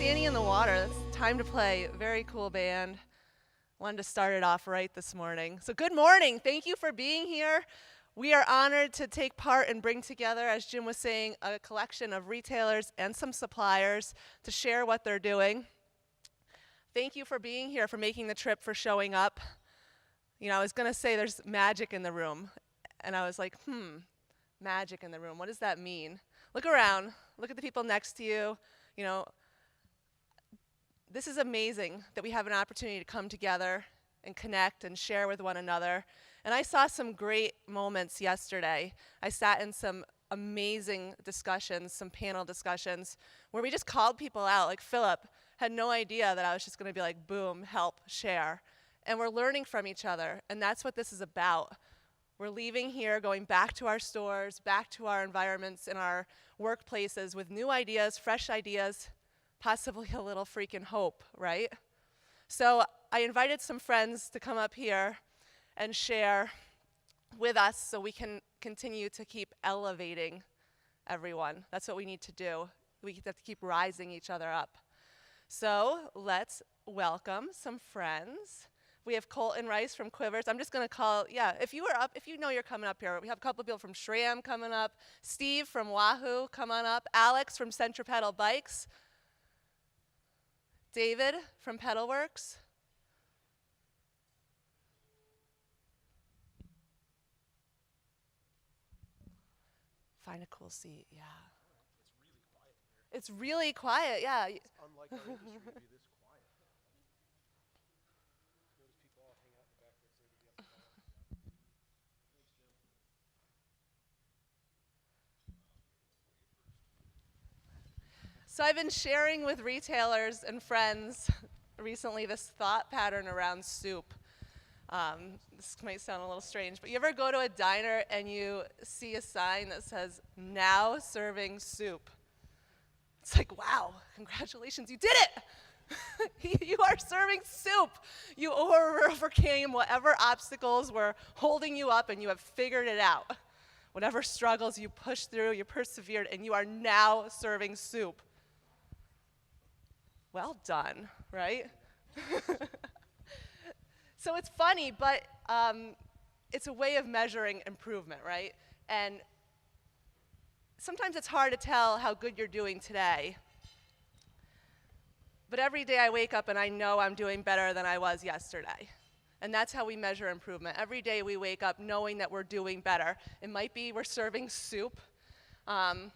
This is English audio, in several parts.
standing in the water. It's time to play. Very cool band. Wanted to start it off right this morning. So good morning. Thank you for being here. We are honored to take part and bring together, as Jim was saying, a collection of retailers and some suppliers to share what they're doing. Thank you for being here, for making the trip, for showing up. You know, I was going to say there's magic in the room. And I was like, magic in the room. What does that mean? Look around. Look at the people next to you. You know, this is amazing that we have an opportunity to come together and connect and share with one another. And I saw some great moments yesterday. I sat in some amazing discussions, some panel discussions, where we just called people out. Like Philip had no idea that I was just going to be like, boom, help, share. And we're learning from each other, and that's what this is about. We're leaving here, going back to our stores, back to our environments and our workplaces with new ideas, fresh ideas, possibly a little freaking hope, right? So I invited some friends to come up here and share with us so we can continue to keep elevating everyone. That's what we need to do. We have to keep rising each other up. So let's welcome some friends. We have Colton Rice from Quivers. I'm just going to call, if you know you're coming up here. We have a couple of people from SRAM coming up. Steve from Wahoo, come on up. Alex from Centripetal Bikes. David from Pedalworks. Find a cool seat, yeah. It's really quiet, yeah. It's unlike our industry to be this quiet. Notice people all hang out in the back there so they can get up. Thanks, Jim. So I've been sharing with retailers and friends recently this thought pattern around soup. This might sound a little strange, but you ever go to a diner and you see a sign that says, "Now serving soup"? It's like, wow, congratulations, you did it! You are serving soup. You overcame whatever obstacles were holding you up, and you have figured it out. Whatever struggles you pushed through, you persevered, and you are now serving soup. Well done, right? So it's funny, but it's a way of measuring improvement, right? And sometimes it's hard to tell how good you're doing today. But every day I wake up and I know I'm doing better than I was yesterday. And that's how we measure improvement. Every day we wake up knowing that we're doing better. It might be we're serving soup, but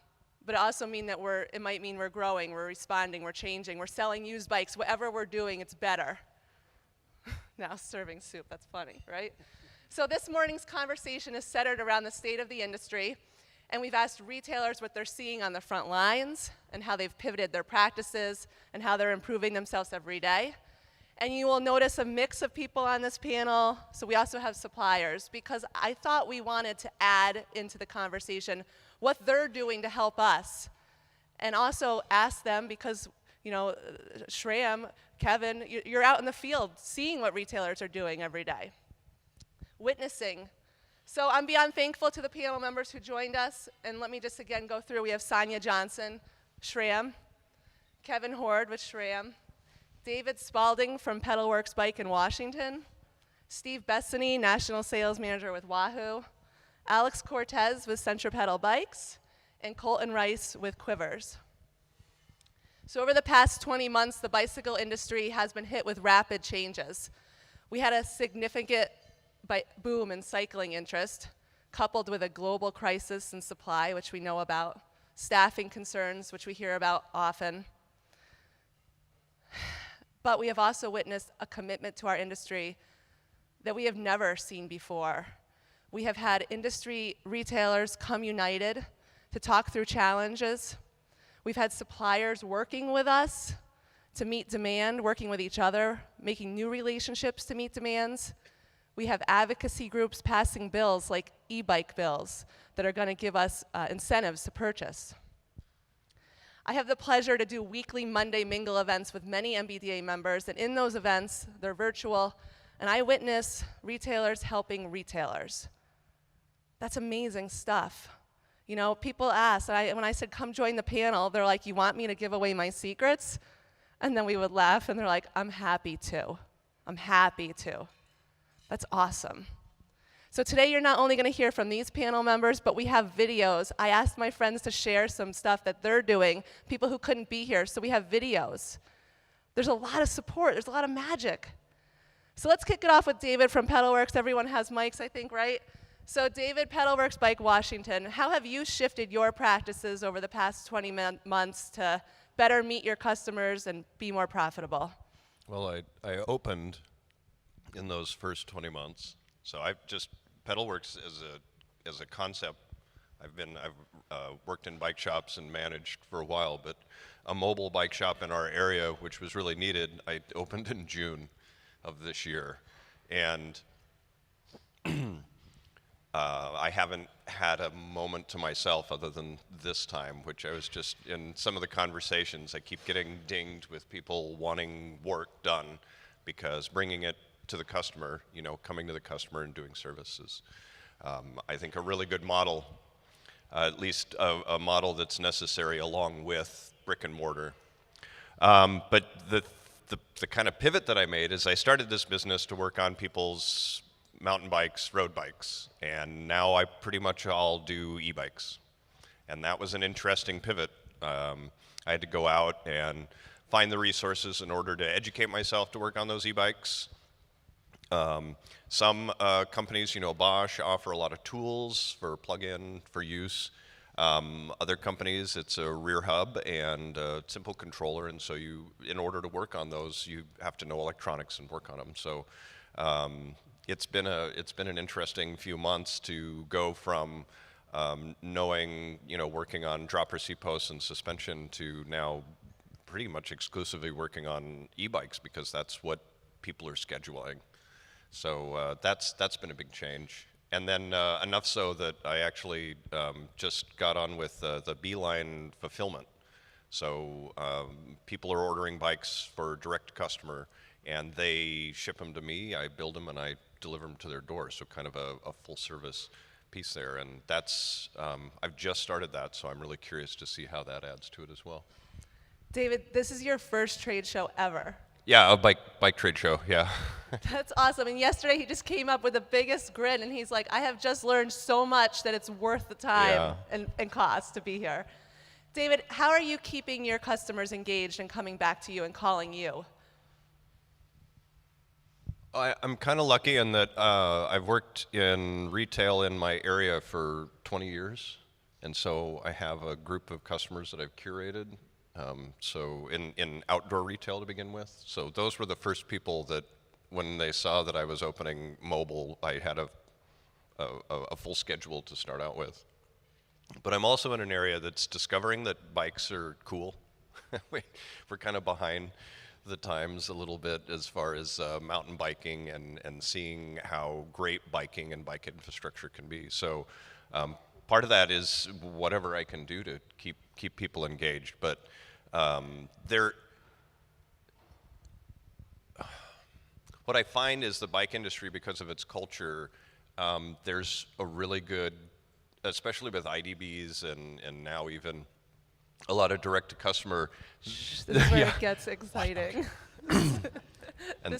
it also it might mean we're growing, we're responding, we're changing, we're selling used bikes. Whatever we're doing, it's better. Now serving soup, that's funny, right? So this morning's conversation is centered around the state of the industry, and we've asked retailers what they're seeing on the front lines and how they've pivoted their practices and how they're improving themselves every day. And you will notice a mix of people on this panel. So we also have suppliers, because I thought we wanted to add into the conversation what they're doing to help us, and also ask them, because you know, SRAM, Kevin, you're out in the field seeing what retailers are doing every day, witnessing. So I'm beyond thankful to the panel members who joined us. And let me just again go through. We have Sonia Johnson, SRAM, Kevin Horde with SRAM, David Spalding from Pedalworks Bike in Washington, Steve Bessany, National Sales Manager with Wahoo, Alex Cortez with Centripetal Bikes, and Colton Rice with Quivers. So over the past 20 months, the bicycle industry has been hit with rapid changes. We had a significant boom in cycling interest, coupled with a global crisis in supply, which we know about, staffing concerns, which we hear about often. But we have also witnessed a commitment to our industry that we have never seen before. We have had industry retailers come united to talk through challenges. We've had suppliers working with us to meet demand, working with each other, making new relationships to meet demands. We have advocacy groups passing bills like e-bike bills that are going to give us incentives to purchase. I have the pleasure to do weekly Monday Mingle events with many NBDA members, and in those events, they're virtual, and I witness retailers helping retailers. That's amazing stuff. You know, people ask, when I said, come join the panel, they're like, you want me to give away my secrets? And then we would laugh, and they're like, I'm happy to. I'm happy to. That's awesome. So today you're not only going to hear from these panel members, but we have videos. I asked my friends to share some stuff that they're doing, people who couldn't be here, so we have videos. There's a lot of support. There's a lot of magic. So let's kick it off with David from Pedalworks. Everyone has mics, I think, right? So David, Pedalworks Bike Washington, how have you shifted your practices over the past 20 months to better meet your customers and be more profitable? Well, I opened in those first 20 months. So I've just, Pedalworks as a concept, I've worked in bike shops and managed for a while, but a mobile bike shop in our area, which was really needed, I opened in June of this year. And I haven't had a moment to myself other than this time, which I was just, in some of the conversations, I keep getting dinged with people wanting work done because bringing it to the customer, you know, coming to the customer and doing services. I think a really good model, at least a model that's necessary along with brick and mortar. But the kind of pivot that I made is I started this business to work on people's mountain bikes, road bikes, and now I pretty much all do e-bikes. And that was an interesting pivot. I had to go out and find the resources in order to educate myself to work on those e-bikes. Some companies, you know, Bosch, offer a lot of tools for plug-in, for use. Other companies, it's a rear hub and a simple controller, and so you, in order to work on those, you have to know electronics and work on them. So it's been an interesting few months to go from knowing, you know, working on dropper seat posts and suspension to now pretty much exclusively working on e-bikes because that's what people are scheduling. So that's been a big change. And then enough so that I actually just got on with the Beeline fulfillment. So people are ordering bikes for direct to customer, and they ship them to me, I build them, and I deliver them to their door. So kind of a full service piece there. And that's, I've just started that, so I'm really curious to see how that adds to it as well. David, this is your first trade show ever. Yeah, a bike trade show, yeah. That's awesome. And yesterday he just came up with the biggest grin, and he's like, I have just learned so much that it's worth the time and cost to be here. David, how are you keeping your customers engaged and coming back to you and calling you? I'm kind of lucky in that I've worked in retail in my area for 20 years, and so I have a group of customers that I've curated. So in outdoor retail to begin with. So those were the first people that, when they saw that I was opening mobile, I had a full schedule to start out with. But I'm also in an area that's discovering that bikes are cool. We're kind of behind the times a little bit as far as mountain biking and seeing how great biking and bike infrastructure can be. So part of that is whatever I can do to keep people engaged. But what I find is the bike industry, because of its culture, there's a really good, especially with IDBs and now even a lot of direct-to-customer. This is where it gets exciting. And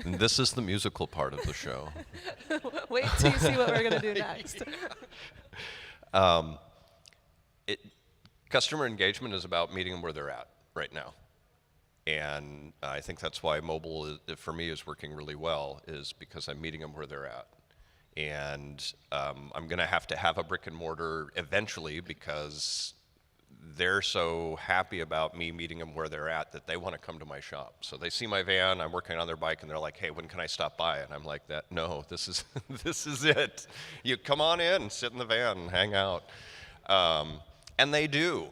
this is the musical part of the show. Wait till you see what we're going to do next. Customer engagement is about meeting them where they're at right now. And I think that's why mobile, for me, is working really well, is because I'm meeting them where they're at. And I'm going to have a brick and mortar eventually because they're so happy about me meeting them where they're at that they want to come to my shop. So they see my van, I'm working on their bike, and they're like, hey, when can I stop by? And I'm like, no, this is this is it. You come on in, sit in the van, and hang out. And they do.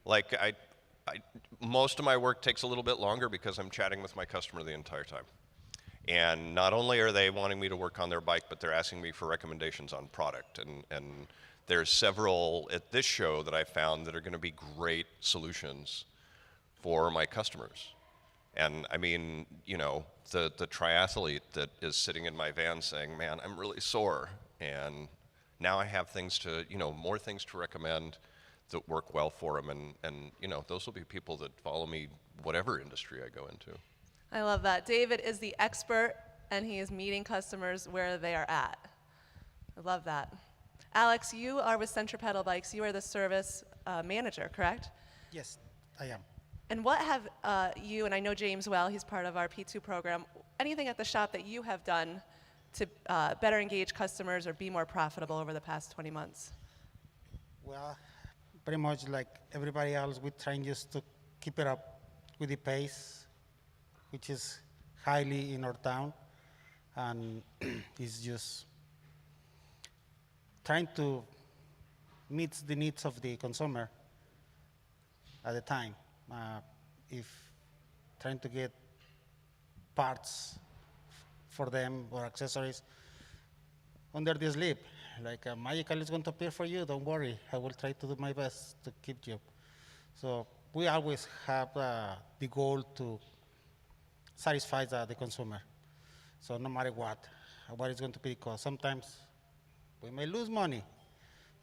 Like, most of my work takes a little bit longer because I'm chatting with my customer the entire time. And not only are they wanting me to work on their bike, but they're asking me for recommendations on product. And there's several at this show that I found that are going to be great solutions for my customers. And I mean, you know, the triathlete that is sitting in my van saying, man, I'm really sore. And now I have things to, you know, more things to recommend that work well for them, and you know, those will be people that follow me whatever industry I go into. I love that. David is the expert, and he is meeting customers where they are at. I love that. Alex, you are with Centripetal Bikes. You are the service manager, correct? Yes, I am. And what have you, and I know James well, he's part of our P2 program, anything at the shop that you have done to better engage customers or be more profitable over the past 20 months? Well, pretty much like everybody else, we're trying just to keep it up with the pace, which is highly in our town, and it's just trying to meet the needs of the consumer at the time. If trying to get parts for them or accessories under the sleep, like a magical is going to appear for you, don't worry, I will try to do my best to keep you. So we always have the goal to satisfy the consumer. So no matter what it's going to be the cost. Sometimes we may lose money,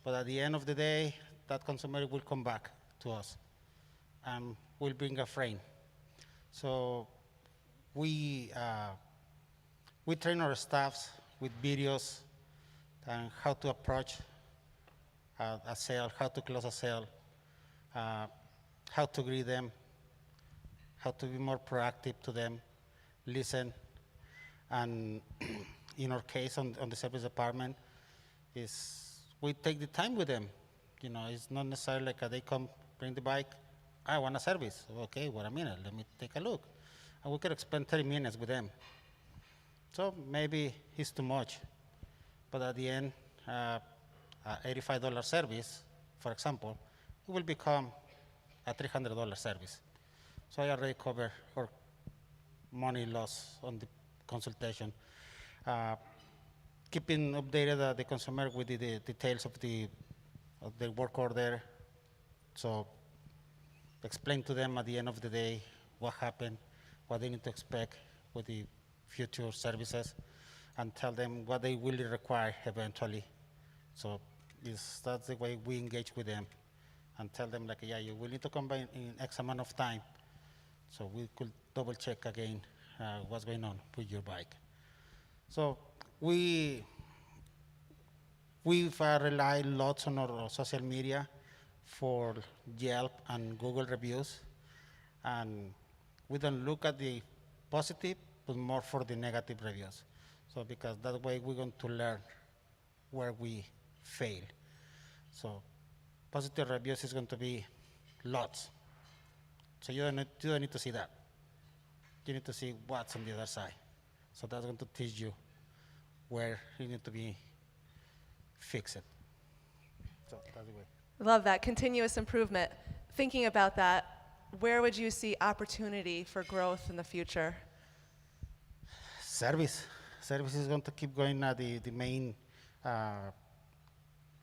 but at the end of the day, that consumer will come back to us and will bring a friend. So we train our staffs with videos and how to approach a sale, how to close a sale, how to greet them, how to be more proactive to them, listen, and in our case on the service department, is we take the time with them. You know, it's not necessarily like they come, bring the bike, I want a service. Okay, wait a minute, let me take a look. And we could spend 30 minutes with them. So maybe it's too much, but at the end, $85 service, for example, it will become a $300 service. So I already cover our money loss on the consultation. Keeping updated the consumer with the details of the work order. So explain to them at the end of the day what happened, what they need to expect with the future services, and tell them what they will require eventually. So that's the way we engage with them and tell them, like, yeah, you will need to come by in X amount of time. So we could double check again what's going on with your bike. So we've relied lots on our social media for Yelp and Google reviews, and we don't look at the positive, but more for the negative reviews. So because that way we're going to learn where we fail. So positive reviews is going to be lots. So you don't need to see that. You need to see what's on the other side. So that's going to teach you where you need to be fixed. So that's the way. Love that, continuous improvement. Thinking about that, where would you see opportunity for growth in the future? Service. Service is going to keep going the main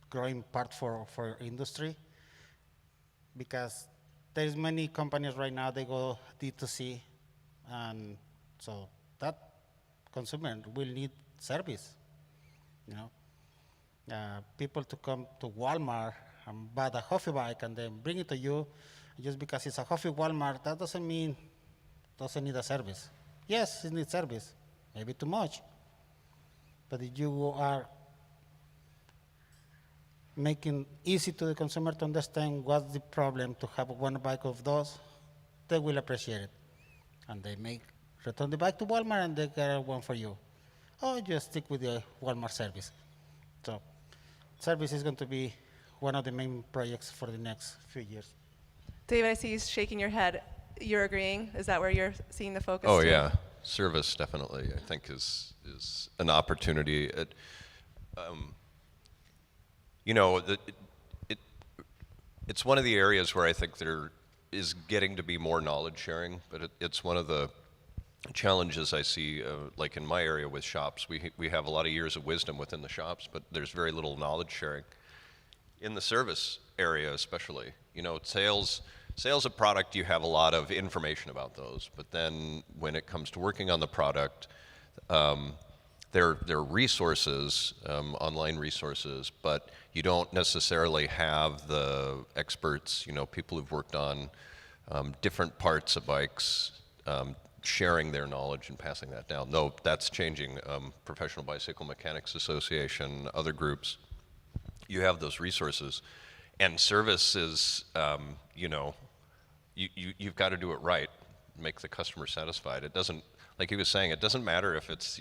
growing part for industry, because there's many companies right now, they go D2C, and so that consumer will need service. You know, people to come to Walmart and buy the Huffy bike and then bring it to you, just because it's a Huffy Walmart, that doesn't mean it doesn't need a service. Yes, it needs service, maybe too much. But if you are making easy to the consumer to understand what's the problem to have one bike of those, they will appreciate it. And they may return the bike to Walmart and they get one for you. Or just stick with the Walmart service. So service is going to be one of the main projects for the next few years. David, I see you shaking your head. You're agreeing? Is that where you're seeing the focus? Oh too? yeah, service definitely. I think is an opportunity. It's one of the areas where I think there is getting to be more knowledge sharing, but it's one of the challenges I see, like in my area with shops. We have a lot of years of wisdom within the shops, but there's very little knowledge sharing. In the service area especially, sales of product, you have a lot of information about those, but then when it comes to working on the product, they're resources, online resources, but you don't necessarily have the experts, people who've worked on different parts of bikes, sharing their knowledge and passing that down. Though that's changing. Professional Bicycle Mechanics Association, other groups, you have those resources. And service is, you've got to do it right, make the customer satisfied. It doesn't, like he was saying, it doesn't matter if it's,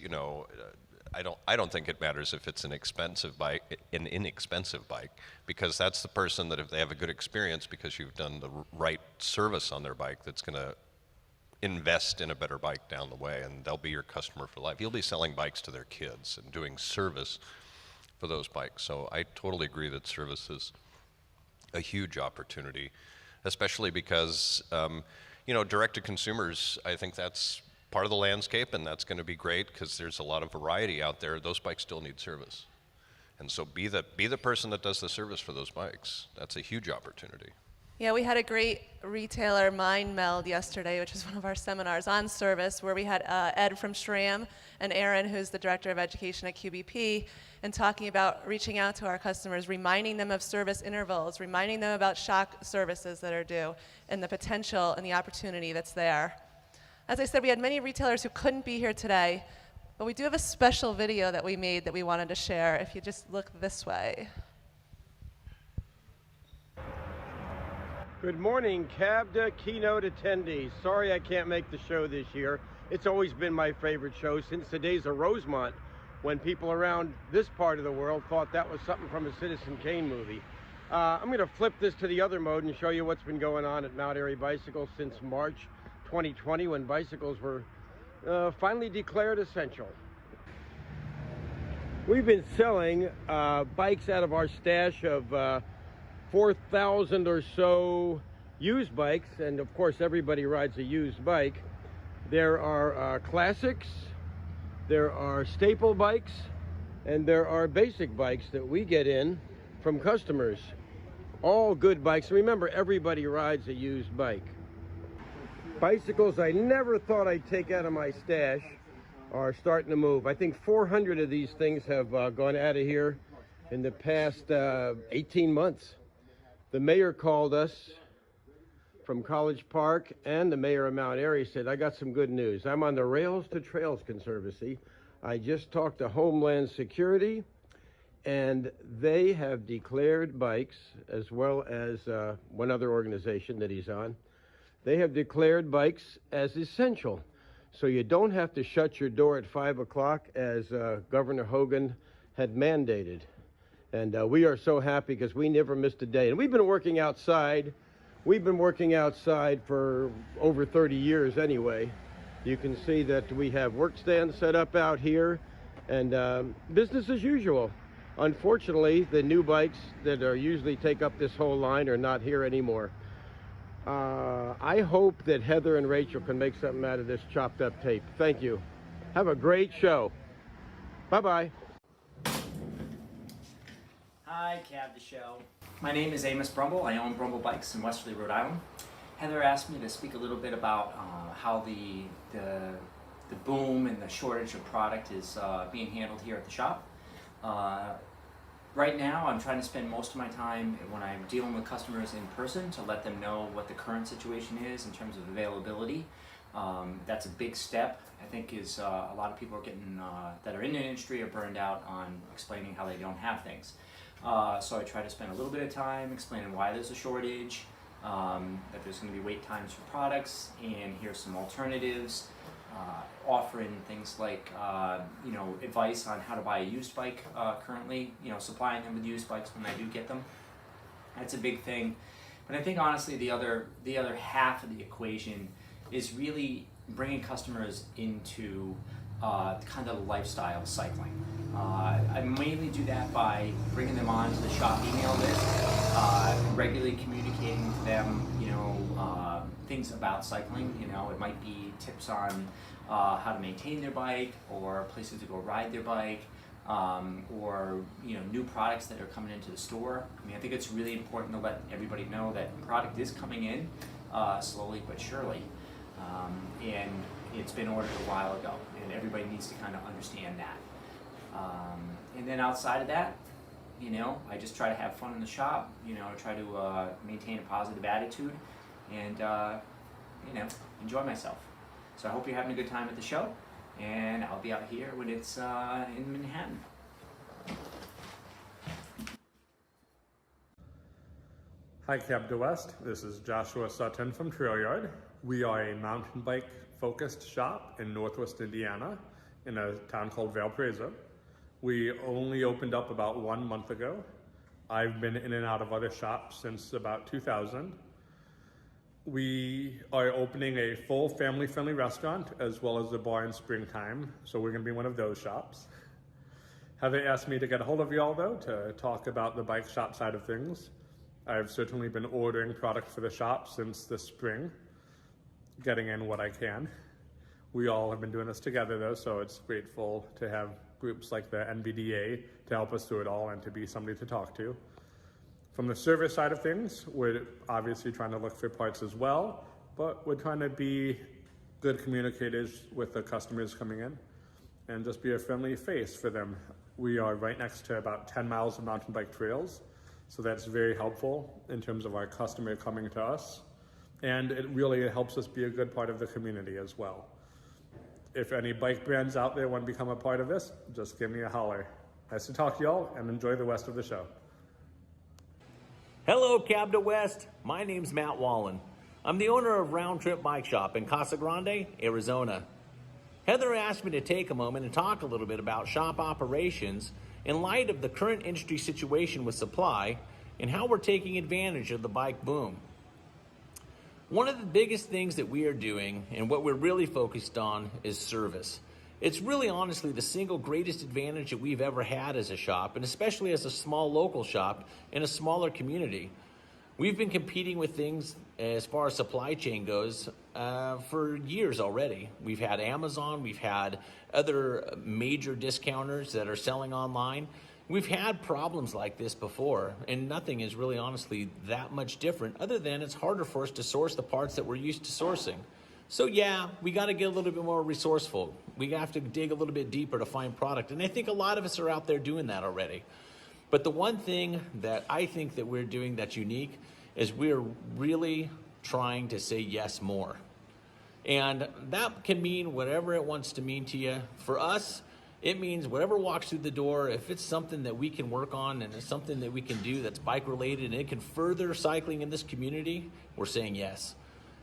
I don't think it matters if it's an inexpensive bike, because that's the person that if they have a good experience because you've done the right service on their bike, that's going to invest in a better bike down the way, and they'll be your customer for life. You'll be selling bikes to their kids and doing service for those bikes. So I totally agree that service is a huge opportunity, especially because, direct to consumers, I think that's part of the landscape, and that's going to be great because there's a lot of variety out there. Those bikes still need service. And so be the person that does the service for those bikes. That's a huge opportunity. Yeah, we had a great retailer mind meld yesterday, which is one of our seminars on service, where we had Ed from SRAM and Aaron, who's the Director of Education at QBP, and talking about reaching out to our customers, reminding them of service intervals, reminding them about shock services that are due, and the potential and the opportunity that's there. As I said, we had many retailers who couldn't be here today, but we do have a special video that we made that we wanted to share. If you just look this way. Good morning, CABDA Keynote attendees. Sorry I can't make the show this year. It's always been my favorite show since the days of Rosemont, when people around this part of the world thought that was something from a Citizen Kane movie. I'm going to flip this to the other mode and show you what's been going on at Mount Airy Bicycle since March 2020, when bicycles were finally declared essential. We've been selling bikes out of our stash of 4,000 or so used bikes, and of course everybody rides a used bike. There are classics, there are staple bikes, and there are basic bikes that we get in from customers. All good bikes. Remember, everybody rides a used bike. Bicycles I never thought I'd take out of my stash are starting to move. I think 400 of these things have gone out of here in the past 18 months. The mayor called us from College Park, and the mayor of Mount Airy said, I got some good news. I'm on the Rails to Trails Conservancy. I just talked to Homeland Security, and they have declared bikes, as well as one other organization that he's on. They have declared bikes as essential. So you don't have to shut your door at 5 o'clock as Governor Hogan had mandated. And we are so happy because we never missed a day. And we've been working outside. We've been working outside for over 30 years anyway. You can see that we have work stands set up out here, and business as usual. Unfortunately, the new bikes that are usually take up this whole line are not here anymore. I hope that Heather and Rachel can make something out of this chopped up tape. Thank you. Have a great show. Bye-bye. Hi, CABDA Show. My name is Amos Brumble. I own Brumble Bikes in Westerly, Rhode Island. Heather asked me to speak a little bit about how the boom and the shortage of product is being handled here at the shop. Right now, I'm trying to spend most of my time when I'm dealing with customers in person to let them know what the current situation is in terms of availability. That's a big step. I think is a lot of people are getting that are in the industry are burned out on explaining how they don't have things. So I try to spend a little bit of time explaining why there's a shortage, that there's going to be wait times for products, and here's some alternatives, offering things like advice on how to buy a used bike currently, supplying them with used bikes when I do get them. That's a big thing. But I think honestly the other half of the equation is really bringing customers into kind of the lifestyle of cycling. I mainly do that by bringing them on to the shop email list, regularly communicating to them, things about cycling. It might be tips on how to maintain their bike, or places to go ride their bike, or new products that are coming into the store. I think it's really important to let everybody know that product is coming in slowly but surely, and it's been ordered a while ago, and everybody needs to kind of understand that. And then outside of that, you know, I just try to have fun in the shop, you know, try to maintain a positive attitude and, you know, enjoy myself. So I hope you're having a good time at the show, and I'll be out here when it's in Manhattan. Hi, CABDA West. This is Joshua Sutton from Trail Yard. We are a mountain bike focused shop in Northwest Indiana in a town called Valparaiso. We only opened up about 1 month ago. I've been in and out of other shops since about 2000. We are opening a full family-friendly restaurant as well as a bar in springtime, so we're going to be one of those shops. Heather asked me to get a hold of you all, though, to talk about the bike shop side of things. I've certainly been ordering product for the shop since the spring, getting in what I can. We all have been doing this together, though, so it's grateful to have groups like the NBDA to help us through it all and to be somebody to talk to. From the service side of things, we're obviously trying to look for parts as well, but we're trying to be good communicators with the customers coming in and just be a friendly face for them. We are right next to about 10 miles of mountain bike trails, so that's very helpful in terms of our customer coming to us, and it really helps us be a good part of the community as well. If any bike brands out there want to become a part of this, just give me a holler. Nice to talk to y'all, and enjoy the rest of the show. Hello, CABDA West. My name's Matt Wallen. I'm the owner of Round Trip Bike Shop in Casa Grande, Arizona. Heather asked me to take a moment and talk a little bit about shop operations in light of the current industry situation with supply and how we're taking advantage of the bike boom. One of the biggest things that we are doing and what we're really focused on is service. It's really honestly the single greatest advantage that we've ever had as a shop, and especially as a small local shop in a smaller community. We've been competing with things as far as supply chain goes for years already. We've had Amazon, we've had other major discounters that are selling online. We've had problems like this before, and nothing is really honestly that much different other than it's harder for us to source the parts that we're used to sourcing. So yeah, we got to get a little bit more resourceful. We have to dig a little bit deeper to find product, and I think a lot of us are out there doing that already. But the one thing that I think that we're doing that's unique is we're really trying to say yes more. And that can mean whatever it wants to mean to you. For us, it means whatever walks through the door, if it's something that we can work on and it's something that we can do that's bike related and it can further cycling in this community, we're saying yes.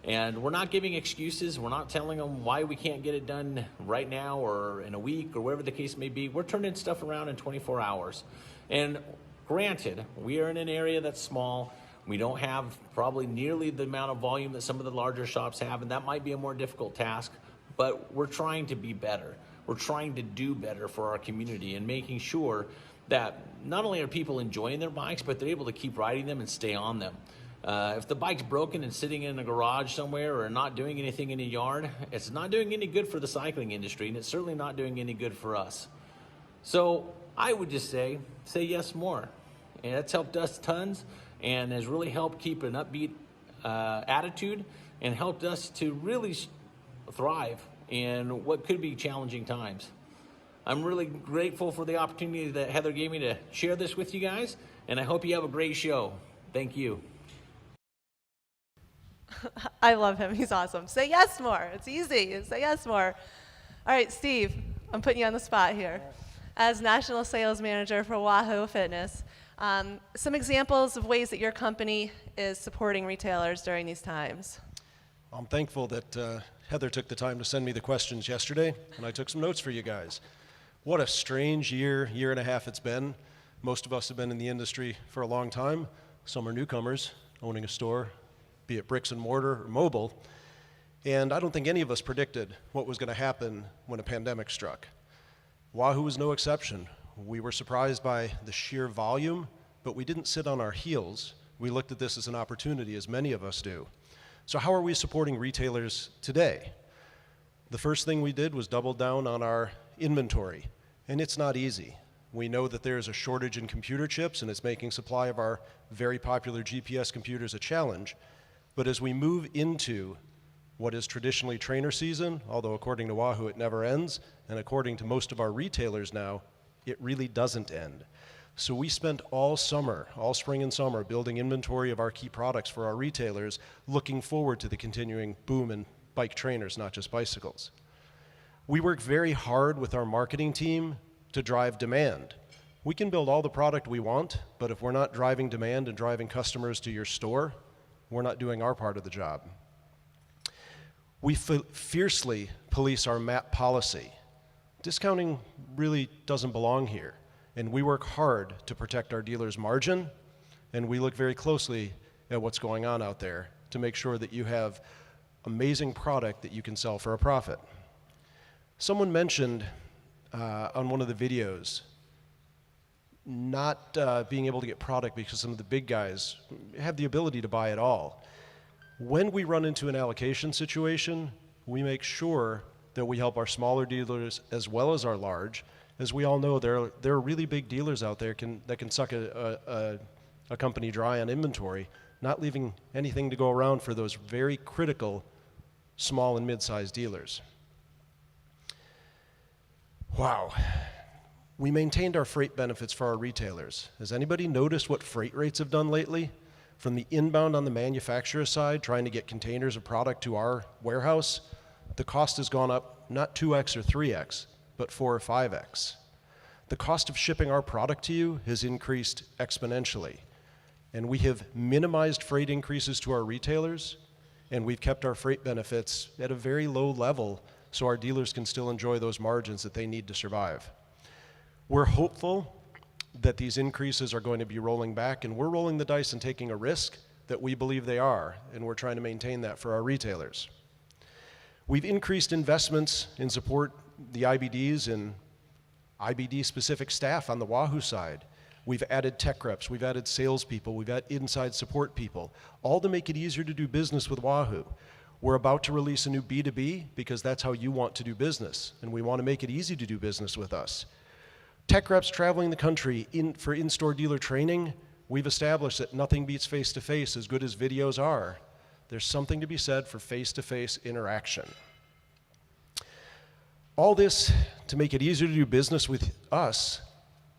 And we're not giving excuses. We're not telling them why we can't get it done right now or in a week or whatever the case may be. We're turning stuff around in 24 hours. And granted, we are in an area that's small. We don't have probably nearly the amount of volume that some of the larger shops have, and that might be a more difficult task, but we're trying to be better. We're trying to do better for our community and making sure that not only are people enjoying their bikes, but they're able to keep riding them and stay on them. If the bike's broken and sitting in a garage somewhere or not doing anything in a yard, it's not doing any good for the cycling industry, and it's certainly not doing any good for us. So I would just say yes more. And that's helped us tons and has really helped keep an upbeat attitude and helped us to really thrive in what could be challenging times. I'm really grateful for the opportunity that Heather gave me to share this with you guys, and I hope you have a great show. Thank you. I love him. He's awesome. Say yes more. It's easy. Say yes more. All right, Steve, I'm putting you on the spot here. As National Sales Manager for Wahoo Fitness, some examples of ways that your company is supporting retailers during these times. I'm thankful that Heather took the time to send me the questions yesterday, and I took some notes for you guys. What a strange year and a half it's been. Most of us have been in the industry for a long time. Some are newcomers, owning a store, be it bricks and mortar or mobile. And I don't think any of us predicted what was going to happen when a pandemic struck. Wahoo was no exception. We were surprised by the sheer volume, but we didn't sit on our heels. We looked at this as an opportunity, as many of us do. So how are we supporting retailers today? The first thing we did was double down on our inventory, and it's not easy. We know that there's a shortage in computer chips, and it's making supply of our very popular GPS computers a challenge. But as we move into what is traditionally trainer season, although according to Wahoo it never ends, and according to most of our retailers now, It really doesn't end. So we spent all summer, all spring and summer, building inventory of our key products for our retailers, looking forward to the continuing boom in bike trainers, not just bicycles. We work very hard with our marketing team to drive demand. We can build all the product we want, but if we're not driving demand and driving customers to your store, we're not doing our part of the job. We fiercely police our MAP policy. Discounting really doesn't belong here. And we work hard to protect our dealers' margin, and we look very closely at what's going on out there to make sure that you have amazing product that you can sell for a profit. Someone mentioned on one of the videos not being able to get product because some of the big guys have the ability to buy it all. When we run into an allocation situation, we make sure that we help our smaller dealers as well as our large. As we all know, there are really big dealers out there that can suck a company dry on inventory, not leaving anything to go around for those very critical small and mid-sized dealers. Wow. We maintained our freight benefits for our retailers. Has anybody noticed what freight rates have done lately? From the inbound on the manufacturer side, trying to get containers of product to our warehouse, the cost has gone up not 2x or 3x, but 4 or 5x. The cost of shipping our product to you has increased exponentially. And we have minimized freight increases to our retailers, and we've kept our freight benefits at a very low level so our dealers can still enjoy those margins that they need to survive. We're hopeful that these increases are going to be rolling back, and we're rolling the dice and taking a risk that we believe they are, and we're trying to maintain that for our retailers. We've increased investments in support the IBDs and IBD-specific staff on the Wahoo side. We've added tech reps, we've added salespeople, we've added inside support people, all to make it easier to do business with Wahoo. We're about to release a new B2B because that's how you want to do business, and we want to make it easy to do business with us. Tech reps traveling the country for in-store dealer training, we've established that nothing beats face-to-face as good as videos are. There's something to be said for face-to-face interaction. All this to make it easier to do business with us,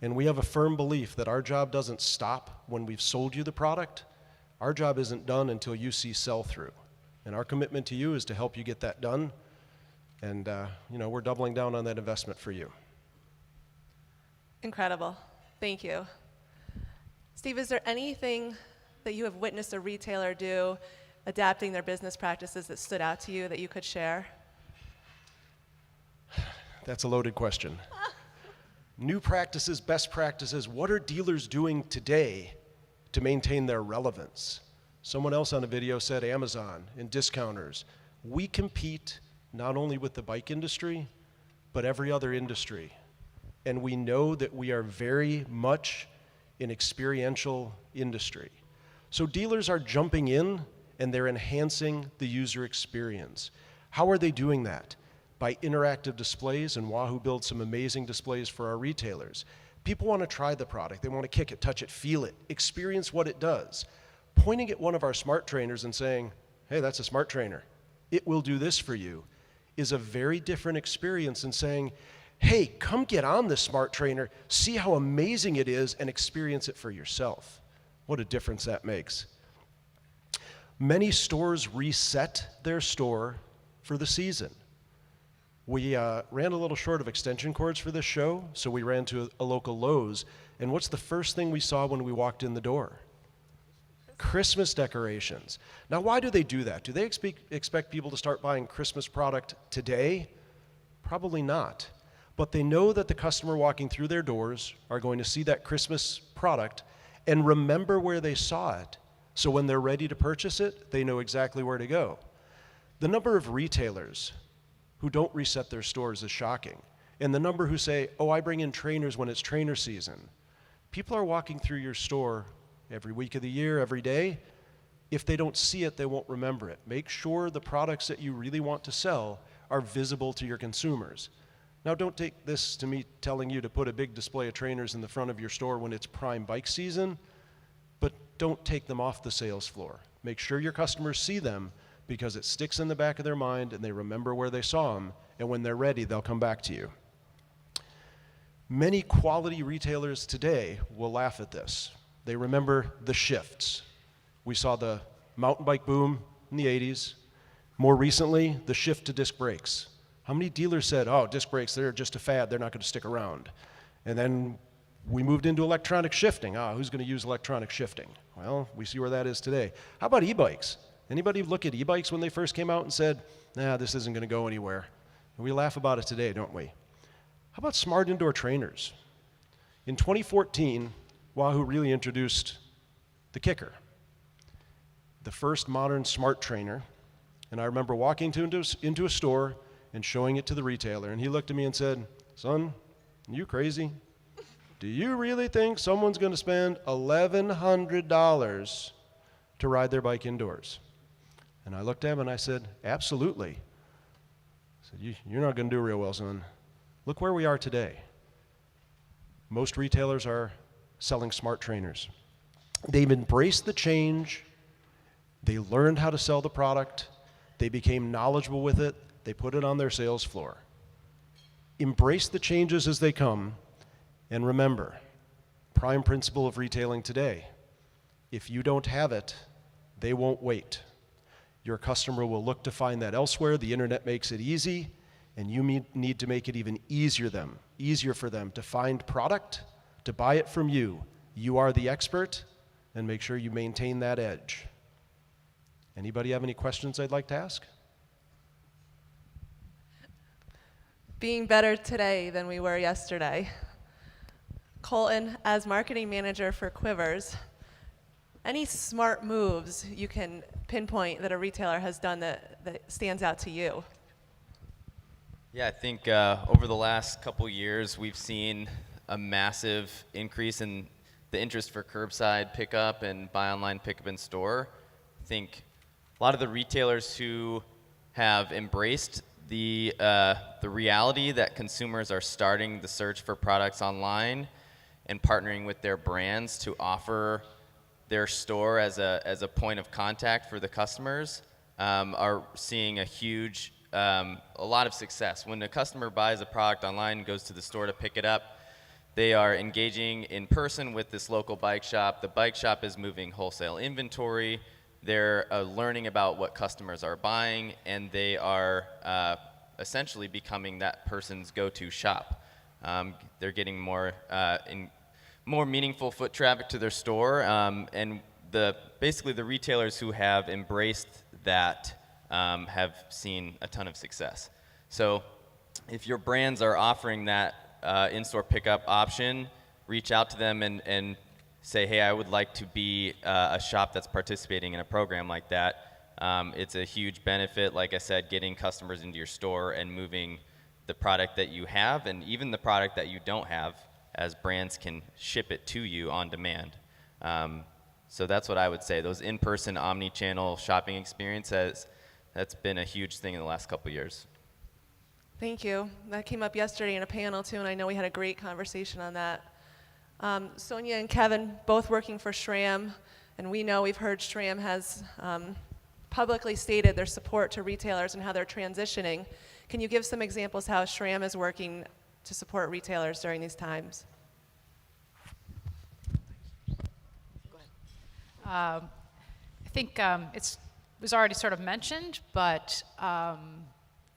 and we have a firm belief that our job doesn't stop when we've sold you the product. Our job isn't done until you see sell-through. And our commitment to you is to help you get that done, and we're doubling down on that investment for you. Incredible. Thank you. Steve, is there anything that you have witnessed a retailer do adapting their business practices that stood out to you that you could share? That's a loaded question. New practices, best practices, what are dealers doing today to maintain their relevance? Someone else on a video said Amazon and discounters. We compete not only with the bike industry, but every other industry. And we know that we are very much an experiential industry. So dealers are jumping in and they're enhancing the user experience. How are they doing that? By interactive displays, and Wahoo builds some amazing displays for our retailers. People want to try the product. They want to kick it, touch it, feel it, experience what it does. Pointing at one of our smart trainers and saying, hey, that's a smart trainer. It will do this for you, is a very different experience than saying, hey, come get on this smart trainer, see how amazing it is, and experience it for yourself. What a difference that makes. Many stores reset their store for the season. We ran a little short of extension cords for this show, so we ran to a local Lowe's, and what's the first thing we saw when we walked in the door? Christmas decorations. Now, why do they do that? Do they expect people to start buying Christmas product today? Probably not. But they know that the customer walking through their doors are going to see that Christmas product and remember where they saw it. So when they're ready to purchase it, they know exactly where to go. The number of retailers who don't reset their stores is shocking. And the number who say, oh, I bring in trainers when it's trainer season. People are walking through your store every week of the year, every day. If they don't see it, they won't remember it. Make sure the products that you really want to sell are visible to your consumers. Now, don't take this to me telling you to put a big display of trainers in the front of your store when it's prime bike season, but don't take them off the sales floor. Make sure your customers see them because it sticks in the back of their mind and they remember where they saw them, and when they're ready, they'll come back to you. Many quality retailers today will laugh at this. They remember the shifts. We saw the mountain bike boom in the 80s. More recently, the shift to disc brakes. How many dealers said, oh, disc brakes, they're just a fad, they're not going to stick around? And then we moved into electronic shifting. Who's going to use electronic shifting? Well, we see where that is today. How about e-bikes? Anybody look at e-bikes when they first came out and said, nah, this isn't going to go anywhere? And we laugh about it today, don't we? How about smart indoor trainers? In 2014, Wahoo really introduced the Kicker, the first modern smart trainer. And I remember walking into a store and showing it to the retailer, and he looked at me and said, son, are you crazy? Do you really think someone's going to spend $1,100 to ride their bike indoors? And I looked at him and I said, absolutely. I said, you're not going to do real well, son. Look where we are today. Most retailers are selling smart trainers. They've embraced the change. They learned how to sell the product. They became knowledgeable with it. They put it on their sales floor. Embrace the changes as they come. And remember, prime principle of retailing today, if you don't have it, they won't wait. Your customer will look to find that elsewhere. The internet makes it easy, and you need to make it even easier for them to find product, to buy it from you. You are the expert, and make sure you maintain that edge. Anybody have any questions they'd like to ask? Being better today than we were yesterday. Colton, as marketing manager for Quivers, any smart moves you can pinpoint that a retailer has done that stands out to you? Yeah, I think over the last couple years, we've seen a massive increase in the interest for curbside pickup and buy online, pickup in store. I think a lot of the retailers who have embraced the reality that consumers are starting the search for products online and partnering with their brands to offer their store as a point of contact for the customers are seeing a lot of success. When a customer buys a product online and goes to the store to pick it up, they are engaging in person with this local bike shop. The bike shop is moving wholesale inventory. They're learning about what customers are buying, and they are essentially becoming that person's go-to shop. They're getting more meaningful foot traffic to their store, and basically the retailers who have embraced that have seen a ton of success. So if your brands are offering that in-store pickup option, reach out to them and say, hey, I would like to be a shop that's participating in a program like that. It's a huge benefit, like I said, getting customers into your store and moving the product that you have and even the product that you don't have, as brands can ship it to you on demand. So that's what I would say. Those in-person omni-channel shopping experiences, that's been a huge thing in the last couple of years. Thank you. That came up yesterday in a panel too, and I know we had a great conversation on that. Sonia and Kevin, both working for SRAM, and we've heard SRAM has publicly stated their support to retailers and how they're transitioning. Can you give some examples how SRAM is working to support retailers during these times? I think it was already sort of mentioned, but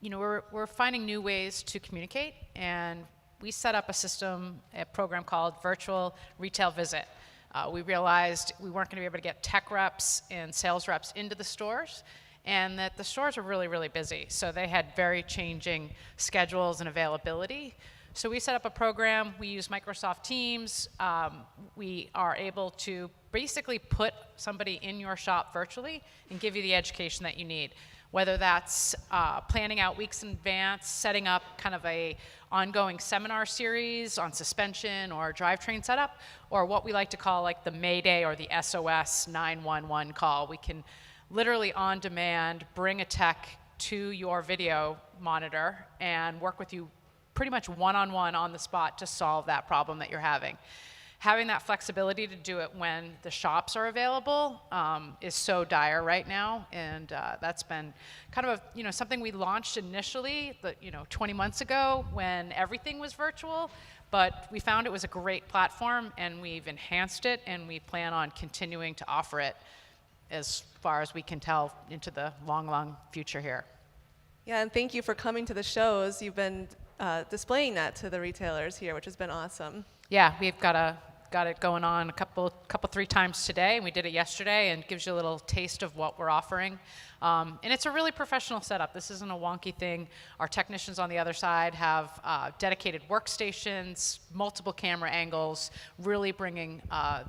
we're finding new ways to communicate, and we set up a program called Virtual Retail Visit. We realized we weren't going to be able to get tech reps and sales reps into the stores, and that the stores are really, really busy. So they had very changing schedules and availability. So we set up a program. We use Microsoft Teams. We are able to basically put somebody in your shop virtually and give you the education that you need, whether that's planning out weeks in advance, setting up kind of a ongoing seminar series on suspension or drivetrain setup, or what we like to call like the Mayday or the SOS 911 call. We can literally on demand bring a tech to your video monitor and work with you pretty much one-on-one on the spot to solve that problem that you're having. having that flexibility to do it when the shops are available is so dire right now, and that's been kind of something we launched initially, 20 months ago when everything was virtual. But we found it was a great platform, and we've enhanced it, and we plan on continuing to offer it as far as we can tell into the long, long future here. Yeah, and thank you for coming to the shows. You've been displaying that to the retailers here, which has been awesome. Yeah, we've got it going on a couple, 3 times today, and we did it yesterday, and it gives you a little taste of what we're offering. And it's a really professional setup. This isn't a wonky thing. Our technicians on the other side have dedicated workstations, multiple camera angles, really bringing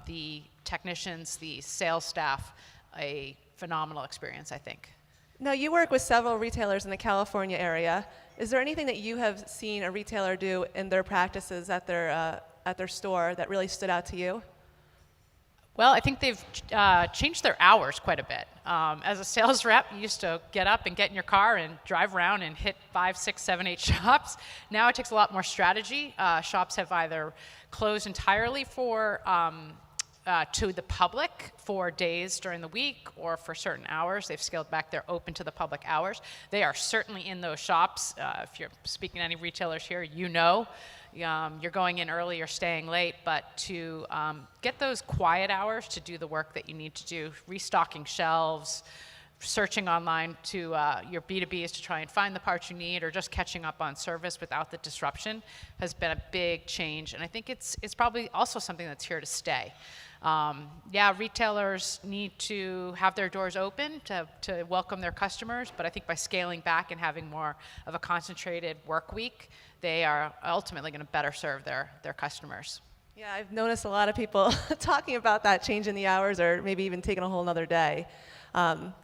the technicians, the sales staff, a phenomenal experience, I think. Now, you work with several retailers in the California area. Is there anything that you have seen a retailer do in their practices at their store that really stood out to you? Well, I think they've changed their hours quite a bit. As a sales rep, you used to get up and get in your car and drive around and hit 5, 6, 7, 8 shops. Now it takes a lot more strategy. Shops have either closed entirely for to the public for days during the week or for certain hours. They've scaled back their open to the public hours. They are certainly in those shops. If you're speaking to any retailers here, you're going in early or staying late, but to get those quiet hours to do the work that you need to do, restocking shelves, searching online to your B2Bs to try and find the parts you need, or just catching up on service without the disruption has been a big change. And I think it's probably also something that's here to stay. Retailers need to have their doors open to welcome their customers, but I think by scaling back and having more of a concentrated work week, they are ultimately going to better serve their customers. Yeah, I've noticed a lot of people talking about that change in the hours, or maybe even taking a whole nother day.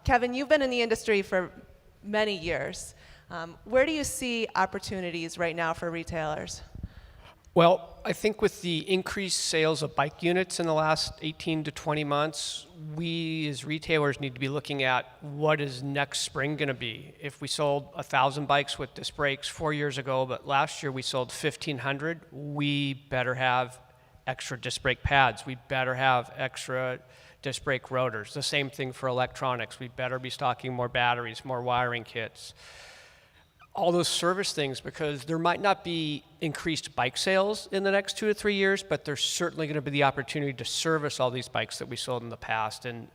Kevin, you've been in the industry for many years. Where do you see opportunities right now for retailers? Well, I think with the increased sales of bike units in the last 18 to 20 months, we as retailers need to be looking at what is next spring going to be. If we sold 1,000 bikes with disc brakes 4 years ago, but last year we sold 1,500, we better have extra disc brake pads. We better have extra disc brake rotors. The same thing for electronics. We better be stocking more batteries, more wiring kits. All those service things, because there might not be increased bike sales in the next 2 to 3 years, but there's certainly going to be the opportunity to service all these bikes that we sold in the past. And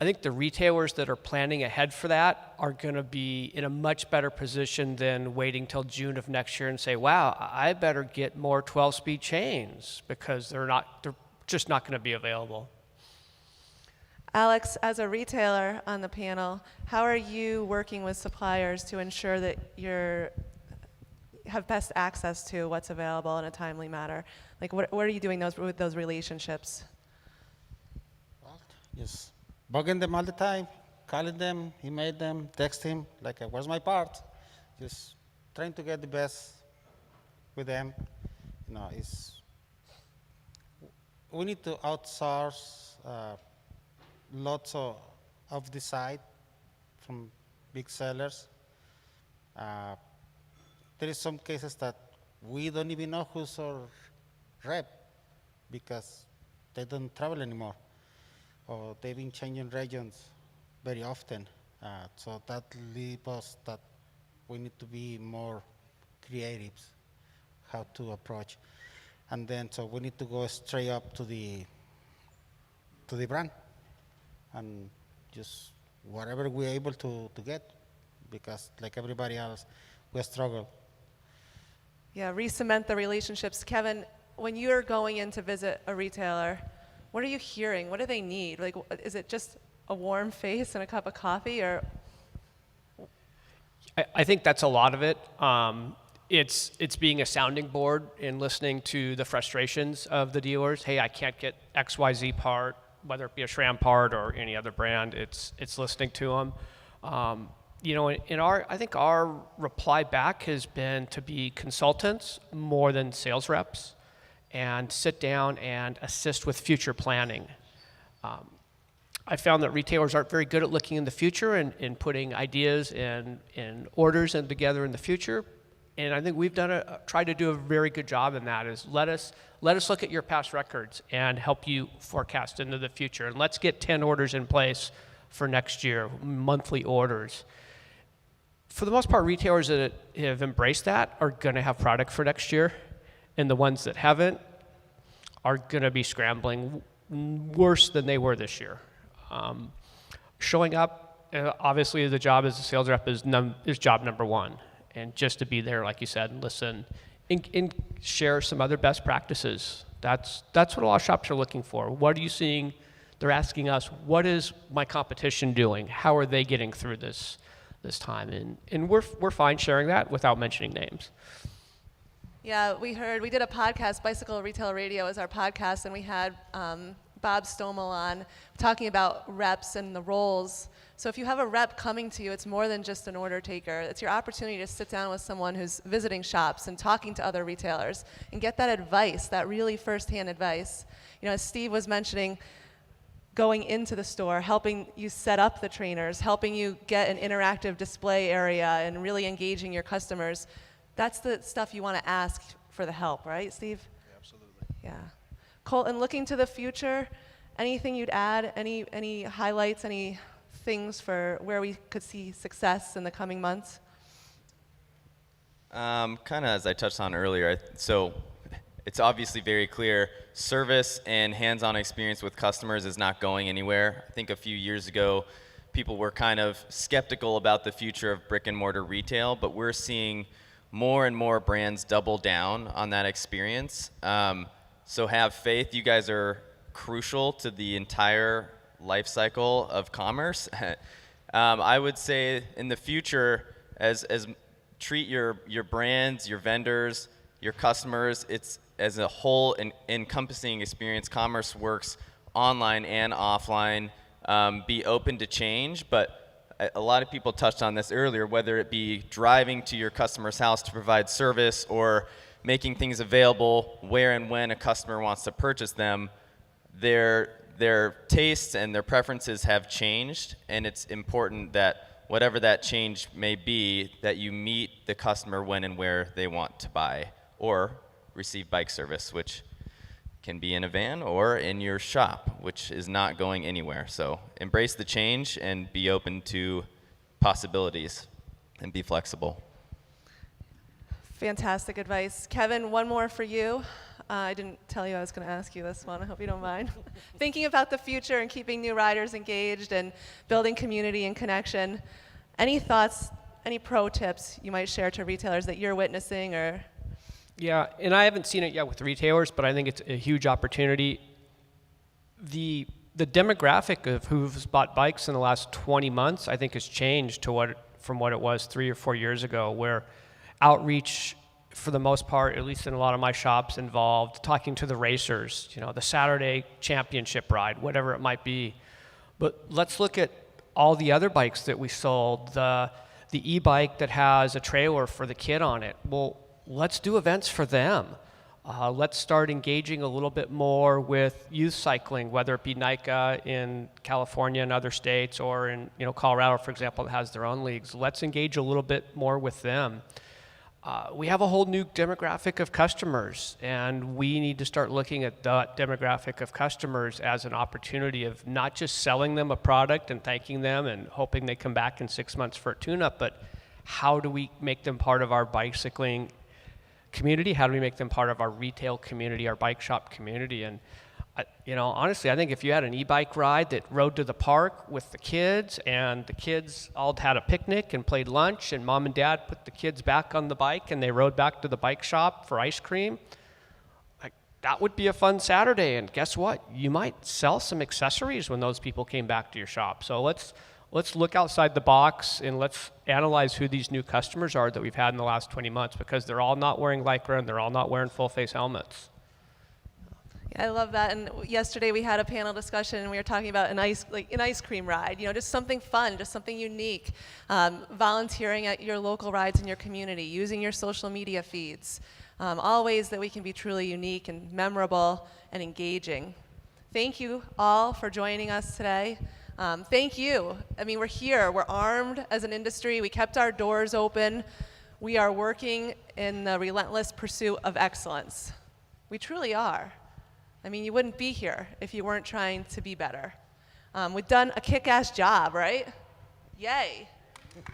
I think the retailers that are planning ahead for that are going to be in a much better position than waiting till June of next year and say, wow, I better get more 12-speed chains, because they're just not going to be available. Alex, as a retailer on the panel, how are you working with suppliers to ensure that you have best access to what's available in a timely manner? Like, what are you doing with those relationships? Well, just bugging them all the time, calling them, email them, text him, like, where's my part? Just trying to get the best with them. We need to outsource lots of the site from big sellers. There is some cases that we don't even know who's our rep, because they don't travel anymore, or they've been changing regions very often. So that leaves us that we need to be more creative how to approach. And then so we need to go straight up to the brand, and just whatever we're able to get, because like everybody else, we struggle. Yeah, re-cement the relationships. Kevin, when you're going in to visit a retailer, what are you hearing? What do they need? Like, is it just a warm face and a cup of coffee, or? I think that's a lot of it. It's being a sounding board and listening to the frustrations of the dealers. Hey, I can't get XYZ part, whether it be a SRAM part or any other brand. It's listening to them. I think our reply back has been to be consultants more than sales reps, and sit down and assist with future planning. I found that retailers aren't very good at looking in the future and putting ideas and orders together in the future. And I think we've tried to do a very good job in that, is let us look at your past records and help you forecast into the future. And let's get 10 orders in place for next year, monthly orders. For the most part, retailers that have embraced that are going to have product for next year, and the ones that haven't are going to be scrambling worse than they were this year. Showing up, obviously the job as a sales rep is job number one. And just to be there, like you said, and listen, and share some other best practices. That's what a lot of shops are looking for. What are you seeing? They're asking us, what is my competition doing? How are they getting through this time? And we're fine sharing that without mentioning names. Yeah, we did a podcast, Bicycle Retail Radio is our podcast, and we had Bob Stomel on talking about reps and the roles. So if you have a rep coming to you, it's more than just an order taker. It's your opportunity to sit down with someone who's visiting shops and talking to other retailers and get that advice, that really firsthand advice. You know, as Steve was mentioning, going into the store, helping you set up the trainers, helping you get an interactive display area and really engaging your customers. That's the stuff you want to ask for the help, right, Steve? Absolutely. Yeah. Colton, looking to the future, anything you'd add? Any highlights, any things for where we could see success in the coming months? Kind of as I touched on earlier, so it's obviously very clear service and hands-on experience with customers is not going anywhere. I think a few years ago, people were kind of skeptical about the future of brick and mortar retail, but we're seeing more and more brands double down on that experience. So have faith. You guys are crucial to the entire life cycle of commerce. I would say in the future, as treat your brands, your vendors, your customers, it's as a whole encompassing experience. Commerce works online and offline. Be open to change, but a lot of people touched on this earlier, whether it be driving to your customer's house to provide service or making things available where and when a customer wants to purchase them. Their tastes and their preferences have changed, and it's important that whatever that change may be, that you meet the customer when and where they want to buy or receive bike service, which can be in a van or in your shop, which is not going anywhere. So embrace the change and be open to possibilities and be flexible. Fantastic advice. Kevin, one more for you. I didn't tell you I was going to ask you this one. I hope you don't mind. Thinking about the future and keeping new riders engaged and building community and connection, any thoughts, any pro tips you might share to retailers that you're witnessing or? Yeah, and I haven't seen it yet with retailers, but I think it's a huge opportunity. The demographic of who's bought bikes in the last 20 months, I think, has changed from what it was 3 or 4 years ago, where outreach, for the most part, at least in a lot of my shops, involved talking to the racers, the Saturday championship ride, whatever it might be. But let's look at all the other bikes that we sold, the e-bike that has a trailer for the kid on it. Well, let's do events for them. Let's start engaging a little bit more with youth cycling, whether it be NICA in California and other states, or in Colorado, for example, that has their own leagues. Let's engage a little bit more with them. We have a whole new demographic of customers, and we need to start looking at that demographic of customers as an opportunity of not just selling them a product and thanking them and hoping they come back in 6 months for a tune-up, but how do we make them part of our bicycling community? How do we make them part of our retail community, our bike shop community? And honestly, I think if you had an e-bike ride that rode to the park with the kids, and the kids all had a picnic and played lunch, and mom and dad put the kids back on the bike and they rode back to the bike shop for ice cream, that would be a fun Saturday. And guess what? You might sell some accessories when those people came back to your shop. So let's look outside the box and let's analyze who these new customers are that we've had in the last 20 months, because they're all not wearing Lycra and they're all not wearing full-face helmets. Yeah, I love that. And yesterday we had a panel discussion and we were talking about an ice cream ride, just something fun, just something unique. Volunteering at your local rides in your community, using your social media feeds. All ways that we can be truly unique and memorable and engaging. Thank you all for joining us today. Thank you. We're here. We're armed as an industry. We kept our doors open. we are working in the relentless pursuit of excellence. We truly are. I mean, you wouldn't be here if you weren't trying to be better. We've done a kick-ass job, right? Yay.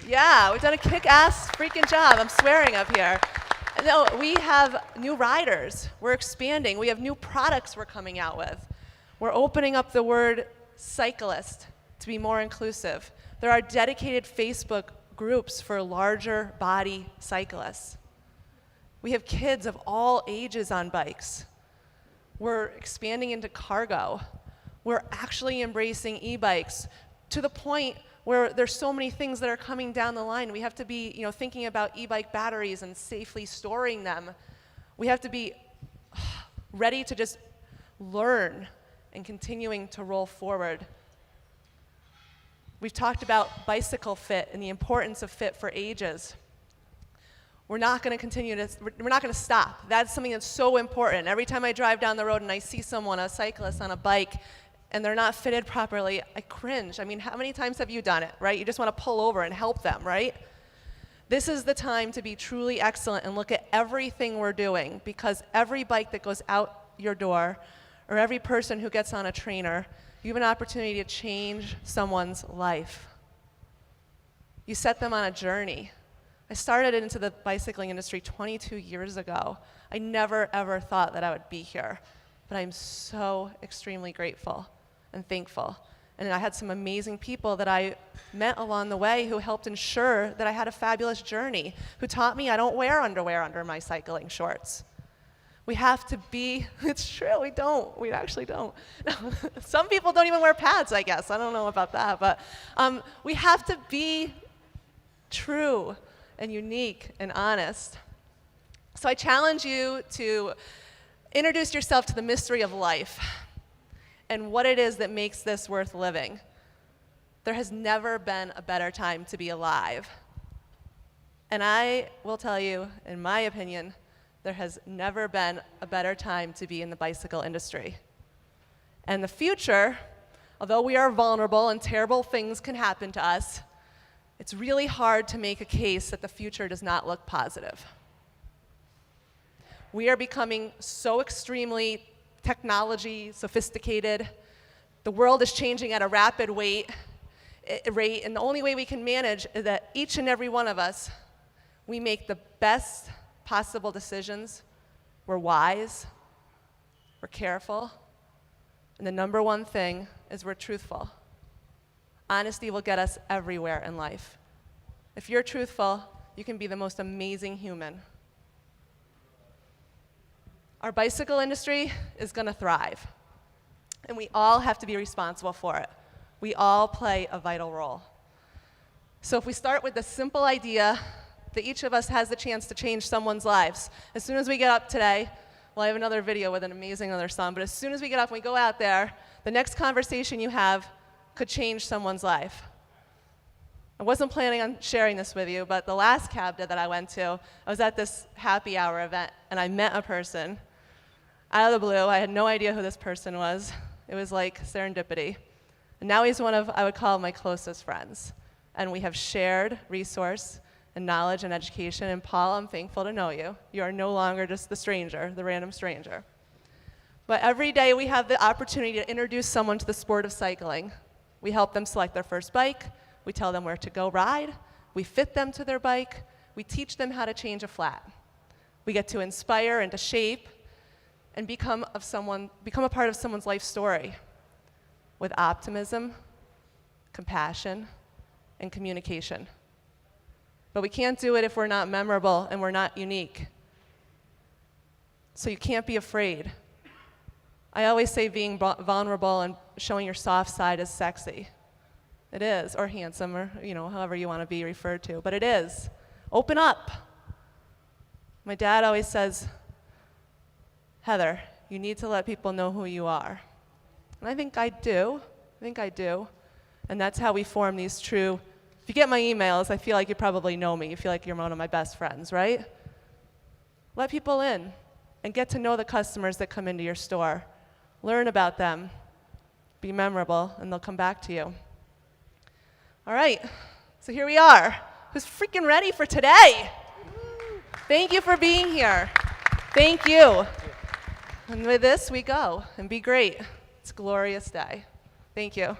Yeah, we've done a kick-ass freaking job. I'm swearing up here. No, we have new riders. We're expanding. We have new products we're coming out with. We're opening up the word cyclist to be more inclusive. There are dedicated Facebook groups for larger body cyclists. We have kids of all ages on bikes. We're expanding into cargo. We're actually embracing e-bikes to the point where there's so many things that are coming down the line. We have to be, thinking about e-bike batteries and safely storing them. We have to be ready to just learn and continuing to roll forward. We've talked about bicycle fit and the importance of fit for ages. We're not going to stop. That's something that's so important. Every time I drive down the road and I see someone, a cyclist on a bike, and they're not fitted properly, I cringe. I mean, how many times have you done it, right? You just want to pull over and help them, right? This is the time to be truly excellent and look at everything we're doing, because every bike that goes out your door, or every person who gets on a trainer, you have an opportunity to change someone's life. You set them on a journey. I started into the bicycling industry 22 years ago. I never, ever thought that I would be here, but I'm so extremely grateful and thankful. And I had some amazing people that I met along the way who helped ensure that I had a fabulous journey, who taught me I don't wear underwear under my cycling shorts. We have to be, it's true, we don't. We actually don't. Some people don't even wear pads, I guess. I don't know about that, but we have to be true and unique and honest. So I challenge you to introduce yourself to the mystery of life and what it is that makes this worth living. There has never been a better time to be alive. And I will tell you, in my opinion, there has never been a better time to be in the bicycle industry. And the future, although we are vulnerable and terrible things can happen to us, it's really hard to make a case that the future does not look positive. We are becoming so extremely technology sophisticated. The world is changing at a rapid rate, and the only way we can manage is that each and every one of us, we make the best possible decisions. We're wise, we're careful, and the number one thing is we're truthful. Honesty will get us everywhere in life. If you're truthful, you can be the most amazing human. Our bicycle industry is going to thrive, and we all have to be responsible for it. We all play a vital role. So if we start with the simple idea that each of us has the chance to change someone's lives, as soon as we get up today, well, I have another video with an amazing other song, but as soon as we get up and we go out there, the next conversation you have could change someone's life. I wasn't planning on sharing this with you, but the last CABDA that I went to, I was at this happy hour event, and I met a person out of the blue. I had no idea who this person was. It was like serendipity. And now he's one of, I would call, my closest friends. And we have shared resource and knowledge and education. And Paul, I'm thankful to know you. You are no longer just the stranger, the random stranger. But every day we have the opportunity to introduce someone to the sport of cycling. We help them select their first bike. We tell them where to go ride. We fit them to their bike. We teach them how to change a flat. We get to inspire and to shape and become a part of someone's life story with optimism, compassion, and communication. But we can't do it if we're not memorable and we're not unique. So you can't be afraid. I always say being vulnerable and showing your soft side is sexy. It is, or handsome, or however you want to be referred to, but it is. Open up. My dad always says, Heather, you need to let people know who you are. And I think I do. And that's how we form these true, if you get my emails, I feel like you probably know me. You feel like you're one of my best friends, right? Let people in and get to know the customers that come into your store. Learn about them. Be memorable, and they'll come back to you. All right, so here we are. Who's freaking ready for today? Thank you for being here. Thank you. And with this, we go. And be great. It's a glorious day. Thank you.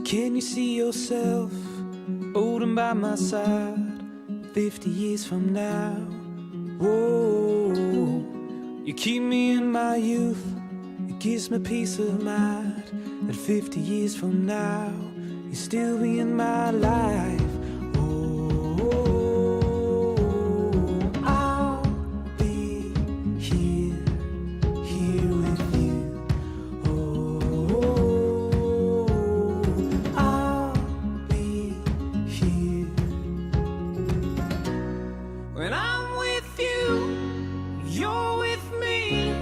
Can you see yourself holding by my side 50 years from now? Whoa, you keep me in my youth, it gives me peace of mind that 50 years from now you'll still be in my life. I'll be here with you. I'll be here. When I'm with you, you're with me.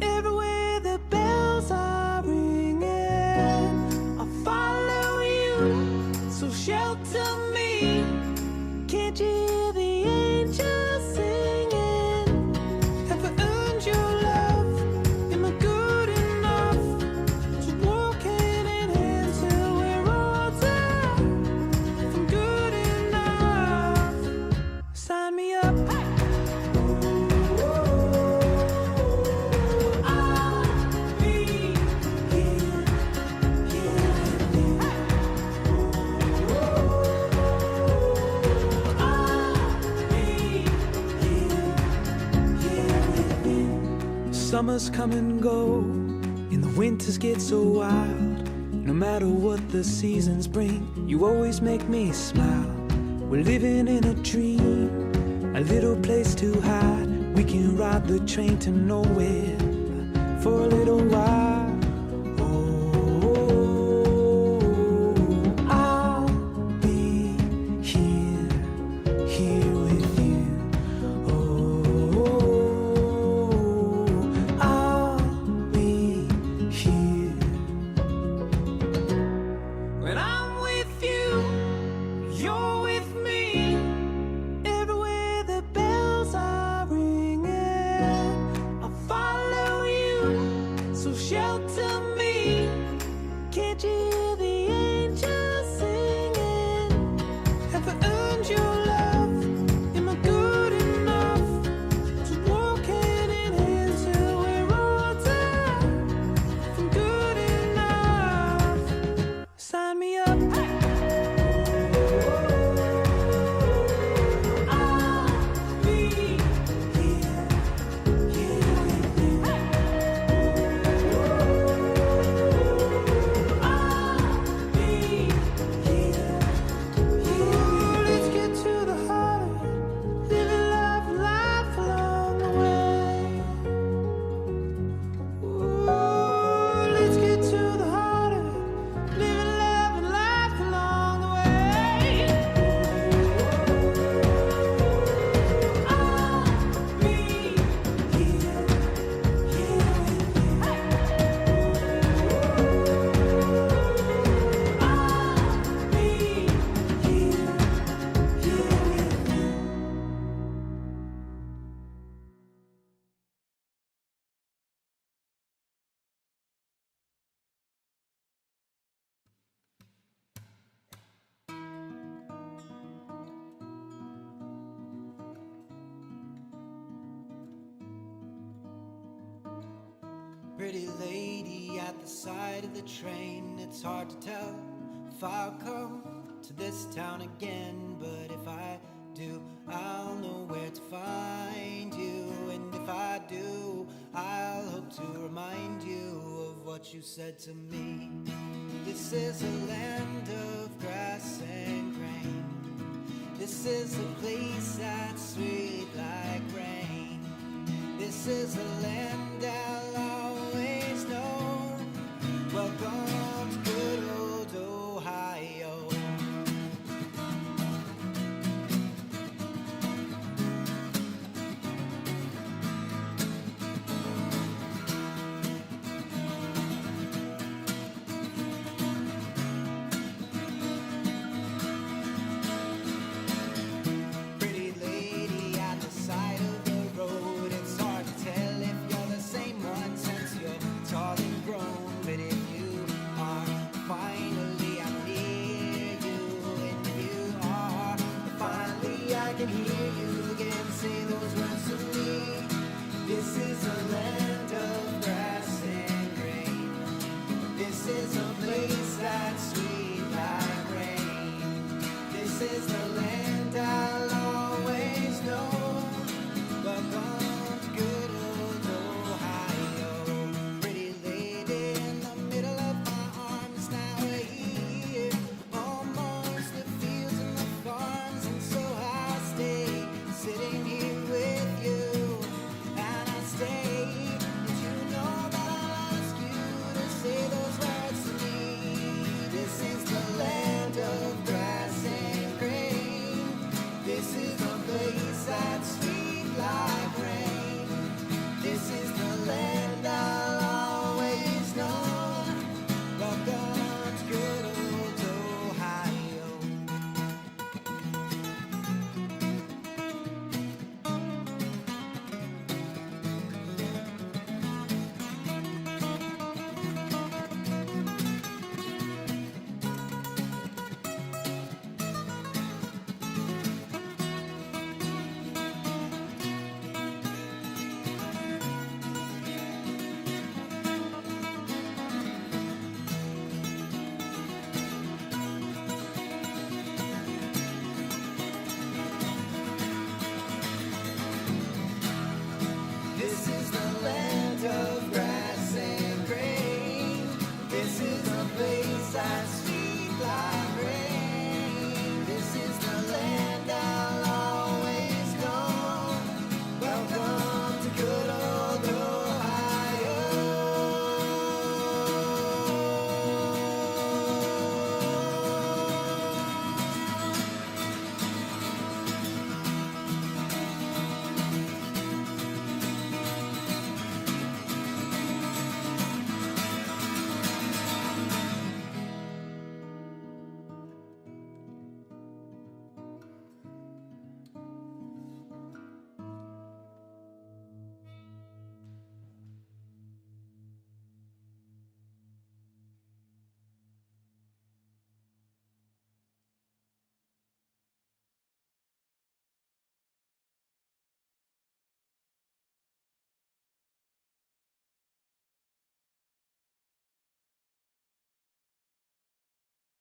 Everywhere the bells are ringing, I'll follow you, so shelter me. Can't you hear the angels singing? Have I earned your love? Am I good enough to walk hand in hand till we're older? If I'm good enough, sign me up. I'll be here with you. Summers come and go, and the winters get so wild. No matter what the seasons bring, you always make me smile. We're living in a dream, a little place to hide. We can ride the train to nowhere for a little while. I'll be here with you. I'll be here. When I'm with you, you're with me. Everywhere the bells are ringing, I'll follow you, so shelter me. Can't you hear the angels singing? Have I earned your love? Am I good enough to walk hand in hand till we're older? If I'm good enough, sign me up. I'll be here with you. I'll be here. Let's get to the heart, living life along the way. Let's get to the heart, living life along the way. I'll be here with you. I'll be here with you. Pretty lady at the side of the train, it's hard to tell if I'll come to this town again. But if I do, I'll know where to find you. And if I do, I'll hope to remind you of what you said to me. This is a land of grass and grain. This is a place that's sweet like rain. This is a land